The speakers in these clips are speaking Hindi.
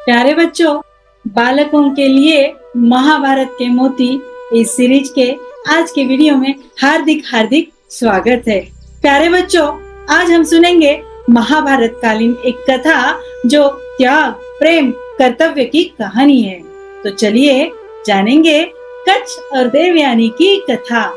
प्यारे बच्चों, बालकों के लिए महाभारत के मोती इस सीरीज के आज के वीडियो में हार्दिक हार्दिक स्वागत है। प्यारे बच्चों, आज हम सुनेंगे महाभारत कालीन एक कथा जो त्याग, प्रेम, कर्तव्य की कहानी है। तो चलिए जानेंगे कच्छ और देवयानी की कथा।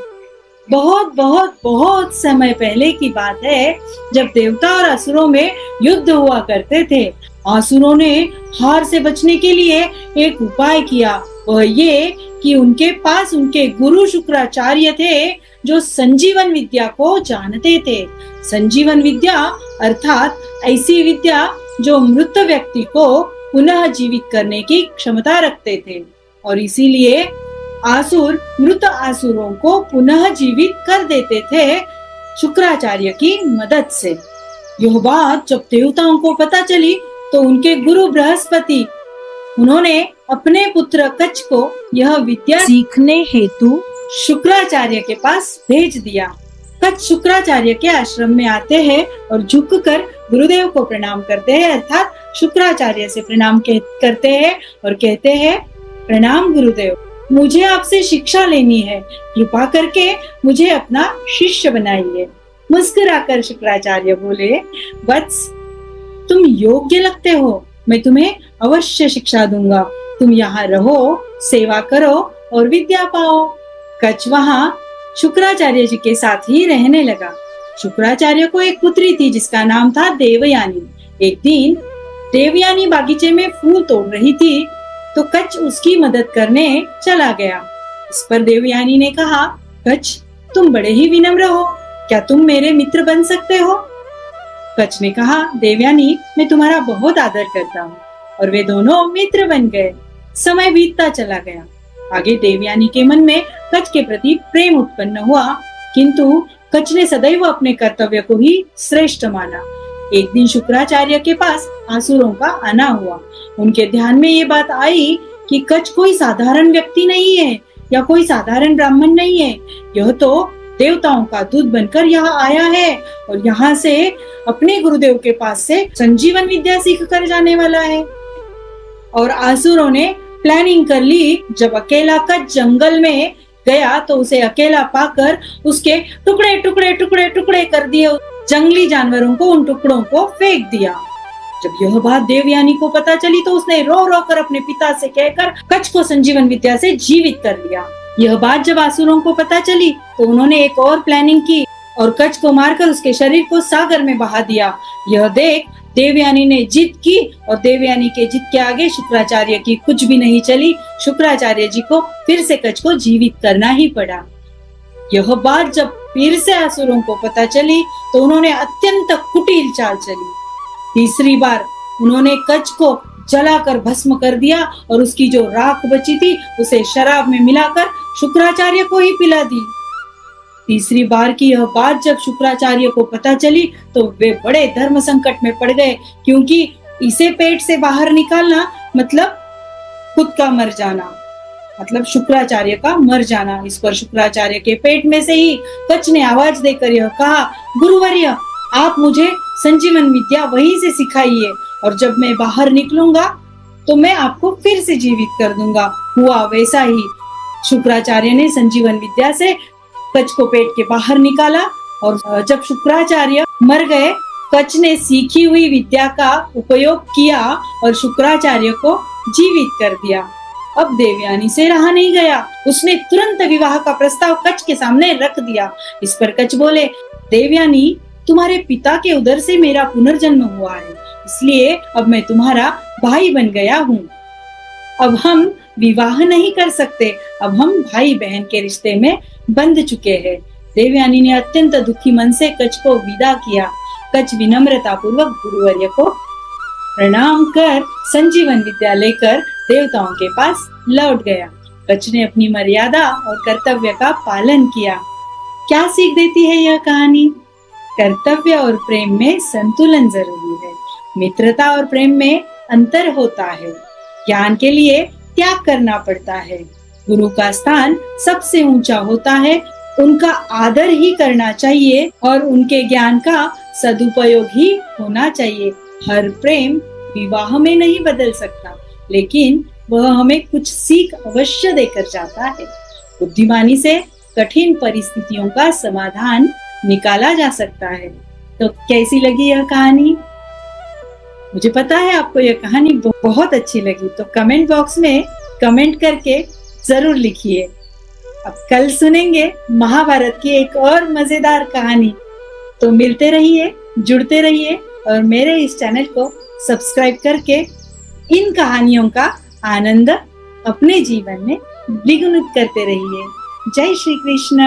बहुत बहुत बहुत समय पहले की बात है, जब देवता और असुरों में युद्ध हुआ करते थे। असुरों ने हार से बचने के लिए एक उपाय किया, वह ये कि उनके पास उनके गुरु शुक्राचार्य थे, जो संजीवन विद्या को जानते थे। संजीवन विद्या अर्थात ऐसी विद्या जो मृत व्यक्ति को पुनः जीवित करने की क्षमता रखते थे, और इसीलिए आसुर मृत आसुरों को पुनः जीवित कर देते थे शुक्राचार्य की मदद से। यह बात जब देवताओं को पता चली तो उनके गुरु बृहस्पति उन्होंने अपने पुत्र कच्छ को यह विद्या सीखने हेतु शुक्राचार्य के पास भेज दिया। कच्छ शुक्राचार्य के आश्रम में आते हैं और झुककर गुरुदेव को प्रणाम करते हैं, अर्थात शुक्राचार्य से प्रणाम करते हैं और कहते हैं, प्रणाम गुरुदेव, मुझे आपसे शिक्षा लेनी है, कृपा करके मुझे अपना शिष्य बनाइए। मुस्कुराकर शुक्राचार्य बोले, वत्स, तुम योग्य लगते हो, मैं तुम्हें अवश्य शिक्षा दूंगा। तुम यहाँ रहो, सेवा करो और विद्या पाओ। कच्छ वहाँ शुक्राचार्य जी के साथ ही रहने लगा। शुक्राचार्य को एक पुत्री थी जिसका नाम था देवयानी। एक दिन देवयानी बागीचे में फूल तोड़ रही थी तो कच्छ उसकी मदद करने चला गया। इस पर देवयानी ने कहा, कच्छ, तुम बड़े ही विनम्र हो, क्या तुम मेरे मित्र बन सकते हो? कच्छ ने कहा, देवयानी, मैं तुम्हारा बहुत आदर करता हूँ। और वे दोनों मित्र बन गए। समय बीतता चला गया। आगे देवयानी के मन में कच्छ के प्रति प्रेम उत्पन्न हुआ, किंतु कच्छ ने सदैव अपने कर्तव्य को ही श्रेष्ठ माना। एक दिन शुक्राचार्य के पास आसुरों का आना हुआ। उनके ध्यान में ये बात आई कि कच्छ कोई साधारण व्यक्ति नहीं है या कोई साधारण ब्राह्मण नहीं है। यह तो देवताओं का दूत बनकर यहाँ आया है और यहाँ से अपने गुरुदेव के पास से संजीवन विद्या सीख कर जाने वाला है। और आसुरों ने प्लानिंग कर ली। जब अकेला कच्छ जंगल में गया तो उसे अकेला पाकर उसके टुकड़े टुकड़े टुकड़े टुकड़े कर दिए। जंगली जानवरों को उन टुकड़ों को फेंक दिया। जब यह बात देवयानी को पता चली तो उसने रो रो कर अपने पिता से कहकर कच्छ को संजीवन विद्या से जीवित कर लिया। यह बात जब आसुरों को पता चली तो उन्होंने एक और प्लानिंग की और कच्छ को मारकर उसके शरीर को सागर में बहा दिया। यह देख देवयानी ने जिद की और देवयानी के जिद के आगे शुक्राचार्य की कुछ भी नहीं चली। शुक्राचार्य जी को फिर से कच्छ को जीवित करना ही पड़ा। यह बात जब फिर से असुरों को पता चली तो उन्होंने अत्यंत कुटिल चाल चली। तीसरी बार उन्होंने कच्छ को जलाकर भस्म कर दिया और उसकी जो राख बची थी उसे शराब में मिलाकर शुक्राचार्य को ही पिला दी। तीसरी बार की यह बात जब शुक्राचार्य को पता चली तो वे बड़े धर्म संकट में पड़ गए, क्योंकि इसे पेट से बाहर निकालना मतलब खुद का मर जाना, मतलब शुक्राचार्य का मर जाना। इस पर शुक्राचार्य के पेट में से ही कच्छ ने आवाज देकर यह कहा, गुरुवर्य, आप मुझे संजीवन विद्या वहीं से सिखाइए और जब मैं बाहर निकलूंगा तो मैं आपको फिर से जीवित कर दूंगा। हुआ वैसा ही। शुक्राचार्य ने संजीवन विद्या से कच्छ को पेट के बाहर निकाला और जब शुक्राचार्य मर गए, कच्छ ने सीखी हुई विद्या का उपयोग किया और शुक्राचार्य को जीवित कर दिया। अब देवयानी से रहा नहीं गया। उसने तुरंत विवाह का प्रस्ताव कच्छ के सामने रख दिया। इस पर कच्छ बोले, देवयानी, तुम्हारे पिता के उदर से मेरा पुनर्जन्म हुआ है, इसलिए अब मैं तुम्हारा भाई बन गया हूँ। अब हम विवाह नहीं कर सकते, अब हम भाई बहन के रिश्ते में बंध चुके हैं। देवयानी ने अत्यंत दुखी मन से कच्छ को विदा किया। कच्छ विनम्रता पूर्वक गुरुवर्य को प्रणाम कर संजीवन विद्या लेकर देवताओं के पास लौट गया। कच्छ ने अपनी मर्यादा और कर्तव्य का पालन किया। क्या सीख देती है यह कहानी? कर्तव्य और प्रेम में संतुलन जरूरी है। मित्रता और प्रेम में अंतर होता है। ज्ञान के लिए त्याग करना पड़ता है। गुरु का स्थान सबसे ऊंचा होता है। उनका आदर ही करना चाहिए और उनके ज्ञान का सदुपयोग ही होना चाहिए। हर प्रेम विवाह में नहीं बदल सकता, लेकिन वह हमें कुछ सीख अवश्य देकर जाता है। बुद्धिमानी से कठिन परिस्थितियों का समाधान निकाला जा सकता है। तो कैसी लगी यह कहानी? मुझे पता है आपको यह कहानी बहुत अच्छी लगी, तो कमेंट बॉक्स में कमेंट करके जरूर लिखिए। अब कल सुनेंगे महाभारत की एक और मजेदार कहानी। तो मिलते रहिए, जुड़ते रहिए और मेरे इस चैनल को सब्सक्राइब करके इन कहानियों का आनंद अपने जीवन में द्विगुणित करते रहिए। जय श्री कृष्ण।